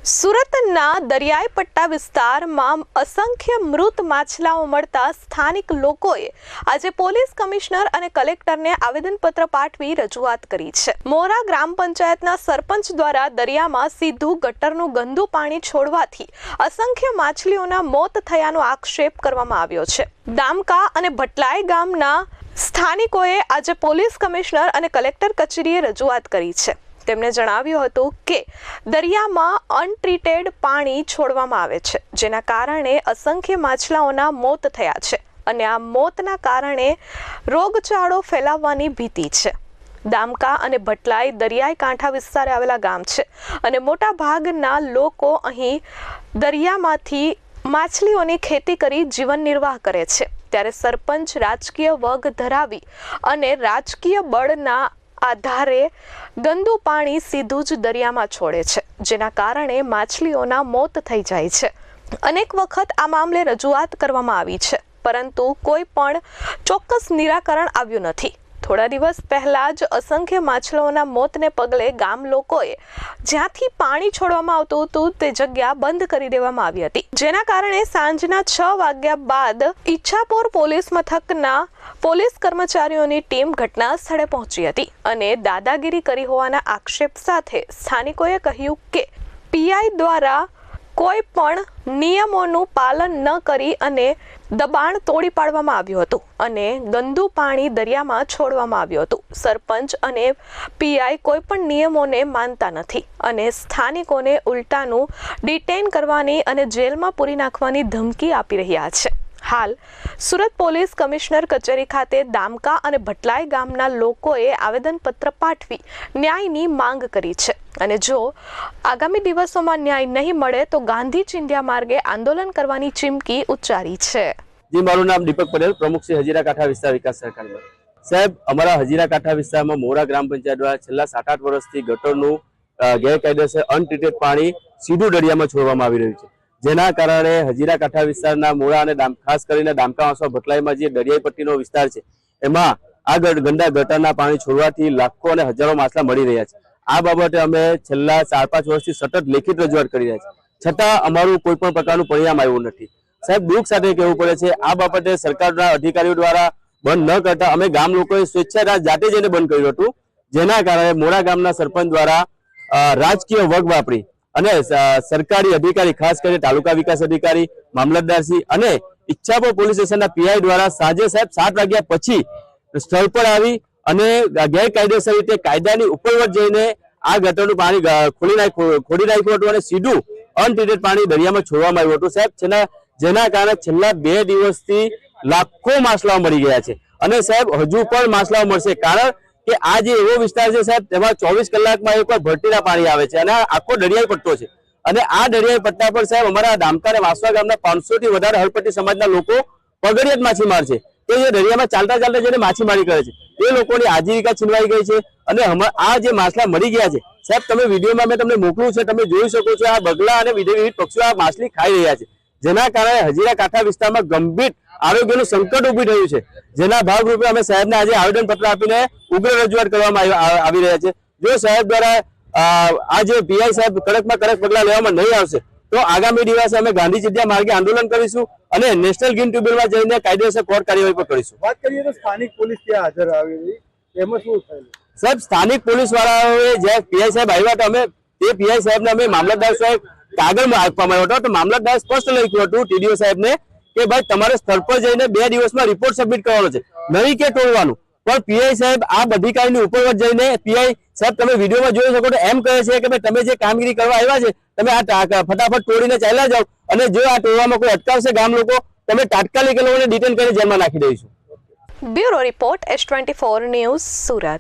સુરતના દરિયાઈ પટ્ટા વિસ્તારમાં અસંખ્ય મૃત માછલાઓ મળતા સ્થાનિક લોકોએ આજે પોલીસ કમિશનર અને કલેક્ટરને આવેદનપત્ર પાઠવી રજૂઆત કરી છે। મોરા ગ્રામ પંચાયતના સરપંચ દ્વારા દરિયામાં સીધું ગટરનું ગંદુ પાણી છોડવાથી અસંખ્ય માછલીઓના મોત થયાનો આક્ષેપ કરવામાં આવ્યો છે। દામકા અને ભટલાઈ ગામના સ્થાનિકોએ આજે પોલીસ કમિશનર અને કલેક્ટર કચેરીએ રજૂઆત કરી છે। તેમણે જણાવ્યું હતું કે દરિયામાં અનટ્રીટેડ પાણી છોડવામાં આવે છે, જેના કારણે અસંખ્ય માછલાઓના મોત થયા છે અને આ મોતના કારણે રોગચાળો ફેલાવવાની ભીતિ છે। દામકા અને ભટલાઈ દરિયાઈ કાંઠા વિસ્તારે આવેલા ગામ છે અને મોટા ભાગના લોકો અહીં દરિયામાંથી માછલીઓની ખેતી કરી જીવન નિર્વાહ કરે છે। ત્યારે સરપંચ રાજકીય વગ ધરાવી અને રાજકીય બળના આધારે ગંદુ પાણી સીધું જ દરિયામાં છોડે છે, જેના કારણે માછલીઓના મોત થઈ જાય છે। અનેક વખત આ મામલે રજૂઆત કરવામાં આવી છે, પરંતુ કોઈ પણ ચોક્કસ નિરાકરણ આવ્યું નથી। થોડા દિવસ પહેલા જ અસંખ્ય માછલીઓના મોતને પગલે ગામ લોકોએ જ્યાંથી પાણી છોડવામાં આવતું હતું તે જગ્યા બંધ કરી દેવામાં આવી હતી, જેના કારણે સાંજના 6 વાગ્યા બાદ ઈચ્છાપોર પોલીસ મથકના પોલીસ કર્મચારીઓની ટીમ ઘટના સ્થળે પહોંચી હતી અને દાદાગીરી કરી હોવાના આક્ષેપ સાથે સ્થાનિકોએ કહ્યું કે પીઆઈ દ્વારા કોઈ પણ નિયમોનું પાલન ન કરી અને દબાણ તોડી પાડવામાં આવ્યું હતું અને ગંદુ પાણી દરિયામાં છોડવામાં આવ્યું હતું। સરપંચ અને પીઆઈ કોઈ પણ નિયમોને માનતા નથી અને સ્થાનિકોને ઉલટાનું ડિટેન કરવાની અને જેલમાં પૂરી નાખવાની ધમકી આપી રહ્યા છે। હાલ સુરત પોલીસ કમિશનર કચેરી ખાતે દામકા અને ભટલાઈ ગામના લોકોએ આવેદનપત્ર પાઠવી ન્યાયની માંગ કરી છે અને જો આગામી દિવસોમાં ન્યાય નહીં મળે તો ગાંધી ચિંધ્યા માર્ગે આંદોલન કરવાની ચીમકી ઉચ્ચારી છે। જી, મારું નામ દીપક પટેલ, પ્રમુખ શ્રી હજીરા કાંઠા વિસ્તાર વિકાસ સહકારમાં। સાહેબ, અમારા હજીરા કાંઠા વિસ્તારમાં મોરા ગ્રામ પંચાયત દ્વારા છેલ્લા 7-8 વર્ષથી ગટરનું ગેરકાયદેસર અનટ્રીટેડ પાણી સીધું દરિયામાં છોડવામાં આવી રહ્યું છે, જેના કારણે હજીરા કાંઠા વિસ્તારના મોરા અને ખાસ કરીને દામકા વાસવા ભટલાઈમાં જે દરિયાઈ પટ્ટીનો વિસ્તાર છે એમાં આ ગંદા ગટરના પાણી છોડવાથી લાખો અને હજારો માછલા મળી રહ્યા છે। આ બાબતે અમે છેલ્લા 4-5 વર્ષથી સતત લેખિત રજૂઆત કરી રહ્યા છીએ, છતાં અમારું કોઈ પણ પ્રકારનું પરિણામ આવ્યું નથી। સાહેબ, દુઃખ સાથે કહેવું પડે છે, આ બાબતે સરકારના અધિકારીઓ દ્વારા બંધ ન કરતા અમે ગામ લોકોએ સ્વેચ્છાએ જાતે જઈને બંધ કર્યું હતું, જેના કારણે મોરા ગામના સરપંચ દ્વારા રાજકીય વગ વાપરી અને સરકારી અધિકારી ખાસ કરીને તાલુકા વિકાસ અધિકારી, મામલતદારશ્રી અને ઈચ્છાપોર પોલીસ સ્ટેશનના પીઆઈ દ્વારા સાંજે સાહેબ 7 વાગ્યા પછી સ્થળ પર આવી અને ગેરકાયદેસર રીતે કાયદાની ઉપરવટ જઈને આ ગટરનું પાણી ખોડી નાખ્યું હતું અને સીધું અનટ્રીટેડ પાણી દરિયામાં છોડવામાં આવ્યું હતું સાહેબ, જેના કારણે છેલ્લા 2 દિવસથી લાખો માછલાઓ મળી ગયા છે અને સાહેબ હજુ પણ માછલાઓ મળશે, કારણ કે આ જે એવો વિસ્તાર છે સાહેબ તેમાં 24 કલાકમાં એકવાર ભરતીના પાણી આવે છે અને આખો દરિયાઈ પટ્ટો છે અને આ દરિયાઈ પટ્ટા પર સાહેબ અમારા દામકા અને વાસવા ગામના 500 થી વધારે હળપટ્ટી સમાજના લોકો પગડિયાત માછીમાર છે કે જે દરિયામાં ચાલતા ચાલતા જઈને માછીમારી કરે છે, એ લોકોની આજીવિકા છીનવાઈ ગઈ છે અને આ જે માછલા મળી ગયા છે સાહેબ, તમે વિડીયોમાં મેં તમને મોકલું છે, તમે જોઈ શકો છો આ બગલા અને વિવિધ પક્ષીઓ આ માછલી ખાઈ રહ્યા છે, જેના કારણે હજીરા કાંઠા વિસ્તારમાં ગંભીર આરોગ્યનું સંકટ ઊભું થયું છે, જેના ભાગરૂપે અમે સાહેબને આજે આવેદનપત્ર આપીને ઉગ્ર રજૂઆત કરવામાં આવી રહ્યા છે। જો સાહેબ દ્વારા આ જે પીઆઈ સાહેબ કડકમાં કડક પગલાં લેવામાં નહીં આવશે તો આગામી દિવસે અમે ગાંધી ચિંધ્યા માર્ગે આંદોલન કરીશું અને નેશનલ ગ્રીન ટ્રિબ્યુનલમાં જઈને કાયદેસર કોર્ટ કાર્યવાહી પણ કરીશું। વાત કરીએ તો સ્થાનિક પોલીસ ત્યાં હાજર આવી, એમાં શું થયું સાહેબ? સ્થાનિક પોલીસ વાળાઓએ જે પીઆઈ સાહેબ આવ્યા હતા, અમે તે પીઆઈ સાહેબને અમે મામલતદાર સાહેબ કાગળ આપવામાં આવ્યો હતો, તો મામલતદાર સ્પષ્ટ લખ્યું હતું ટીડીઓ સાહેબને કે ભાઈ તમારે સ્થળ પર જઈને 2 દિવસમાં રિપોર્ટ સબમિટ કરવાનો છે, નહીં કે તોડવાનું। પણ પીઆઈ સાહેબ આ બધી કાર્યની ઉપરવટ જઈને પીઆઈ સાહેબ તમે વિડીયોમાં જોઈ શકો તો એમ કહે છે કે ભાઈ તમે જે કામગીરી કરવા આવ્યા છે તમે આ ફટાફટ તોડીને ચાલ્યા જાઓ અને જો આ તોડવામાં કોઈ અટકાવશે ગામ લોકો તમે તાત્કાલિક એ લોકોને ડિટેન કરી જેલમાં નાખી દઈશું। Bureau report S24 news, Surat.